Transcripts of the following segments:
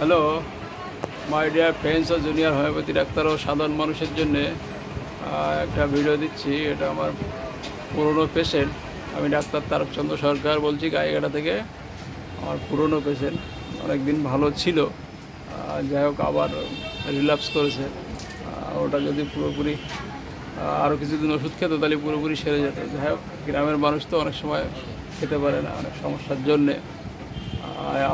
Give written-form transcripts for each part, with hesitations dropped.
Hello my dear friends ও junior homeopathy doctor ও সাধারণ মানুষের জন্যে একটা ভিডিও দিচ্ছি। এটা আমার পুরনো পেশেন্ট। আমি ডাক্তার তারকচন্দ্র সরকার বলছি গাইঘাটা থেকে। আমার পুরনো পেশেন্ট, অনেক দিন ভালো ছিল, যাই হোক আবার রিল্যাপস করেছে। ওটা যদি পুরোপুরি আরও কিছুদিন ওষুধ খেত তাহলে পুরোপুরি সেরে যেত। যাই হোক, গ্রামের মানুষ তো অনেক সময় খেতে পারে না অনেক সমস্যার জন্যে।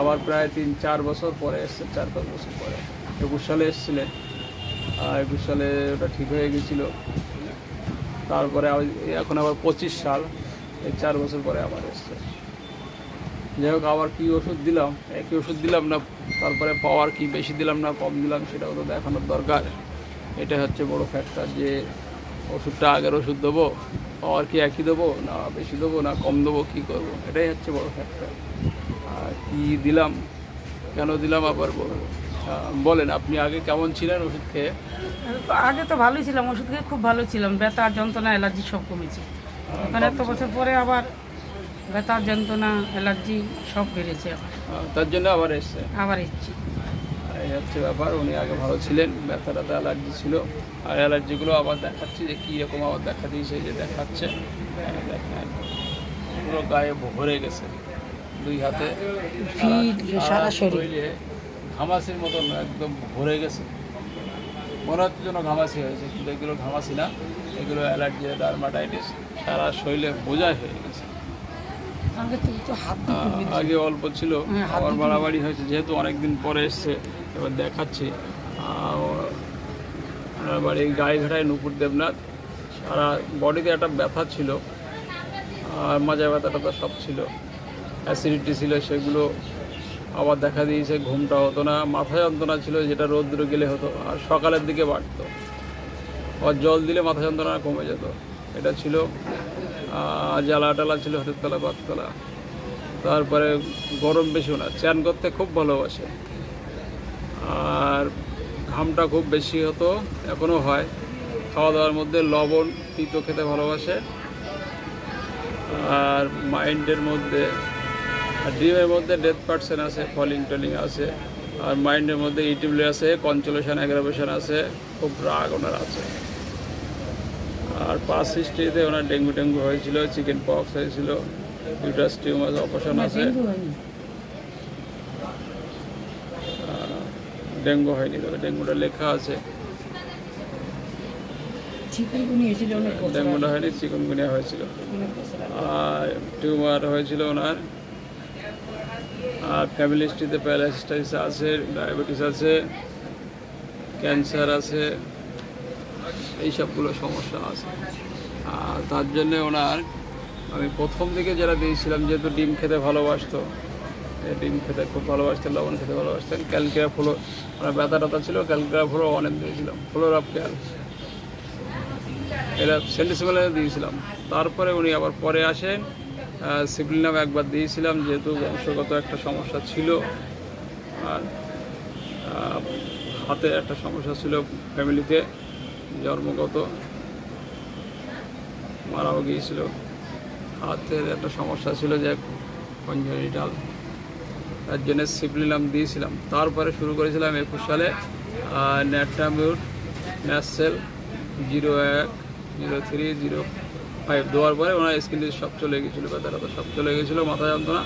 আবার প্রায় 3-4 বছর পরে এসছে, 4-5 বছর পরে। 21 সালে এসেছিলেন, 21 সালে ওটা ঠিক হয়ে গেছিলো। তারপরে এখন আবার 25 সাল, এই 4 বছর পরে আবার এসছে। যাই হোক, আবার কী ওষুধ দিলাম, একই ওষুধ দিলাম না, তারপরে পাওয়ার কি বেশি দিলাম না কম দিলাম সেটাও তো দেখানোর দরকার। এটা হচ্ছে বড় ফ্যাক্টর, যে ওষুধটা আগের ওষুধ দেবো, পাওয়ার কি একই দেবো না বেশি দেবো না কম দেবো, কী করবো, এটাই হচ্ছে বড় ফ্যাক্টর। কি দিলাম, কেন দিলাম আবার বলবো। বলেন, আপনি আগে কেমন ছিলেন ওষুধ খেয়ে? আগে তো ভালোই ছিলাম, ওষুধ খেয়ে খুব ভালো ছিলাম। ব্যথা যন্ত্রণা অ্যালার্জি সব কমেছে। এখন এত বছর পরে আবার ব্যথা যন্ত্রণা অ্যালার্জি সব বেড়েছে। তার জন্য আবার এসছে, আবার এসছি। এই হচ্ছে ব্যাপার। উনি আগে ভালো ছিলেন, ব্যথা ট্যাথা অ্যালার্জি ছিল, আর অ্যালার্জিগুলো আবার দেখাচ্ছি যে কীরকম আবার দেখা দিয়েছে। এই যে দেখাচ্ছে, দেখেন পুরো গায়ে ভরে গেছে, দুই হাতে সারা শরীরে ঘামাসির মতন একদম ভরে গেছে। মনে হচ্ছে যেন ঘামাসি হয়েছে, কিন্তু এগুলো ঘামাসি না, এগুলো অ্যালার্জি ডার্মাটাইটিস সারা শরীরে বোঝাই হয়ে গেছে। আগে অল্প ছিল, আবার বাড়াবাড়ি হয়েছে। যেহেতু অনেকদিন পরে এসছে, এবার দেখাচ্ছি। ওনার বাড়ি গাইঘাটায়, নূপুর দেবনাথ। সারা বডিতে একটা ব্যথা ছিল, আর মাজা ব্যথা ট্যাথা সব ছিল, অ্যাসিডিটি ছিল, সেগুলো আবার দেখা দিয়েছে। ঘুমটা হতো না, মাথা যন্ত্রণা ছিল, যেটা রৌদ্র গেলে হতো, আর সকালের দিকে বাড়তো। আবার জল দিলে মাথা যন্ত্রণা কমে যেত। এটা ছিল। জ্বালা টালা ছিল হাতের তলা, পাততলা। তারপরে গরম বেশি না, চ্যান করতে খুব ভালোবাসে, আর ঘামটা খুব বেশি হতো, এখনও হয়। খাওয়া দাওয়ার মধ্যে লবণ তিতো খেতে ভালোবাসে, আর মাইন্ডের মধ্যে, আর ড্রিমের মধ্যে ডেথ পার্সন আছে, ফলিং টলিং আছে, আর মাইন্ডের মধ্যে ইটিবলি আছে, কনচুলেশন অ্যাগ্রাভেশন আছে, খুব রাগ ওনার আছে। আর পাস্ট হিস্ট্রিতে ওনার ডেঙ্গু হয়েছিল, চিকেন পক্স হয়েছিল, ইউটারাস টিউমার অপারেশন আছে। ডেঙ্গু হয়নি, তবে ডেঙ্গুটা লেখা আছে। ডেঙ্গুটা হয়নি, চিকুনগুনিয়া হয়েছিল। আর টিউমার হয়েছিল ওনার। আর ফ্যামিলি হিস্ট্রিতে প্যারালাইসিস আছে, ডায়াবেটিস আছে, ক্যান্সার আছে, এইসবগুলো সমস্যা আছে। আর তার জন্যে ওনার আমি প্রথম দিকে যারা দিয়েছিলাম, যেহেতু ডিম খেতে ভালোবাসতো, ডিম খেতে খুব ভালোবাসতেন, লবণ খেতে ভালোবাসতেন, ক্যালকিরা ফ্লো, ওনার ব্যথা ট্যাথা ছিল, ক্যালকিরা ফ্লো অনেক দিয়েছিলাম, ফ্লোর অফ ক্যাল, এটা সেন্টিসিমেলে দিয়েছিলাম। তারপরে উনি আবার পরে আসেন, সিপ্লিনাম একবার দিয়েছিলাম, যেহেতু বংশগত একটা সমস্যা ছিল, আর হাতের একটা সমস্যা ছিল ফ্যামিলিতে, জন্মগত, মারাও গিয়েছিল। হাতের একটা সমস্যা ছিল, যে কনজেনিটাল, তার জন্য সিপ্লিনাম দিয়েছিলাম। তারপরে শুরু করেছিলাম 21 সালে ন্যাট্রামিউর ন্যাসেল 010305 দেওয়ার পরে ওনার স্কিন ডিজিজ সব চলে গেছিলো, ব্যথাটা সব চলে গেছিলো, মাথা যন্ত্রণা।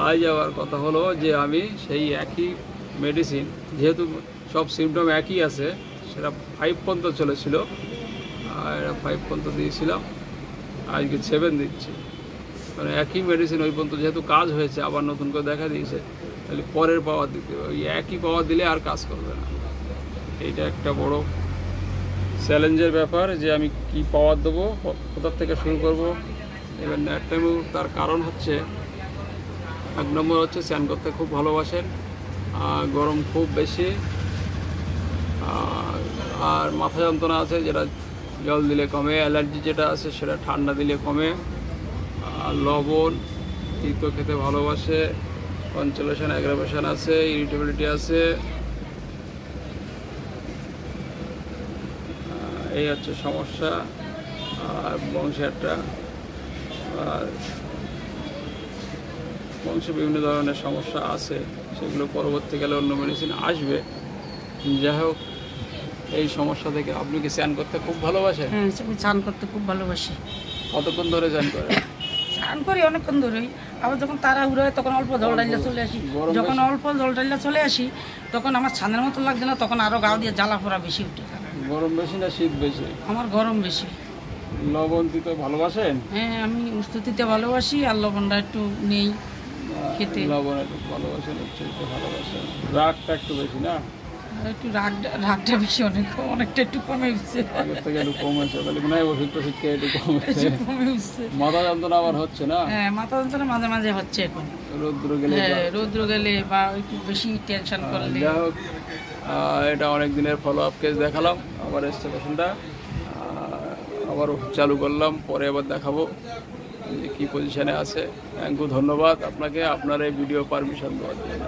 আজ যাওয়ার কথা হলো যে আমি সেই একই মেডিসিন, যেহেতু সব সিমটম একই আছে, সেটা 5 পর্যন্ত চলেছিল, আর এটা 5 পর্যন্ত দিয়েছিলাম, আজকে 7 দিচ্ছি। মানে একই মেডিসিন ওই পর্যন্ত যেহেতু কাজ হয়েছে, আবার নতুন করে দেখা দিয়েছে, তাহলে পরের পাওয়ার দিতে হবে। ওই একই পাওয়ার দিলে আর কাজ করবে না। এইটা একটা বড় চ্যালেঞ্জের ব্যাপার, যে আমি কি পাওয়ার দেবো, কোথার থেকে শুরু করব। এবার ন্যাট্রামিউ, তার কারণ হচ্ছে 1 নম্বর হচ্ছে স্নান করতে খুব ভালোবাসেন, গরম খুব বেশি, আর মাথা যন্ত্রণা আছে, যেটা জল দিলে কমে, অ্যালার্জি যেটা আছে সেটা ঠান্ডা দিলে কমে, আর লবণ তিতো খেতে ভালোবাসে, কনচুলেশন অ্যাগ্রাভেশন আছে, ইরিটেবিলিটি আছে। এই হচ্ছে সমস্যা। আর বংশে একটা, আর বংশে বিভিন্ন ধরনের সমস্যা আছে, সেগুলো পরবর্তীকালে অন্য মেডিসিন আসবে। যাই হোক, এই সমস্যা থেকে আপনি কি স্নান করতে খুব ভালোবাসেন? হ্যাঁ, আমি স্নান করতে খুব ভালোবাসি। কতক্ষণ ধরে স্নান করেন? স্নান করি অনেকক্ষণ ধরেই। আবার যখন তাড়াহুড়ো হয় তখন অল্প জল ডাইলা চলে আসি। যখন অল্প জল ডাইলা চলে আসি তখন আমার ছানের মতো লাগছে না, তখন আরও গা দিয়ে জ্বালা পোড়া বেশি উঠে। গরম বেশি না শীত বেশি? আমার গরম বেশি। লবণ দিতে ভালোবাসেন? হ্যাঁ, আমি উস্তুতিতে ভালোবাসি, আর লবণটা একটু নেই খেতে। লবণ একটু ভালোবাসেন, একটু ভালোবাসেন। রাগটা একটু বেশি না? আর একটু রাগটা বেশি, অনেকটা একটু কমে উঠছে। আগের থেকে একটু কমেছে, তাহলে মনে হয় ওষুধ টষুধ খেয়ে একটু কমেছে। কমে উঠছে। মাথা যন্ত্রণা আবার হচ্ছে না? হ্যাঁ, মাথা যন্ত্রণা মাঝে মাঝে হচ্ছে এখন। রৌদ্র গেলে? হ্যাঁ, রৌদ্র গেলে বা একটু বেশি টেনশন করলে। যাই হোক, এটা অনেক দিনের ফলো আপ কেস দেখালাম। আবার এসছে পেশেন্টটা, আবার ওষুধ চালু করলাম, পরে আবার দেখাবো যে কী পজিশানে আছে। থ্যাংক ইউ, ধন্যবাদ আপনাকে আপনার এই ভিডিও পারমিশন দেওয়ার জন্য।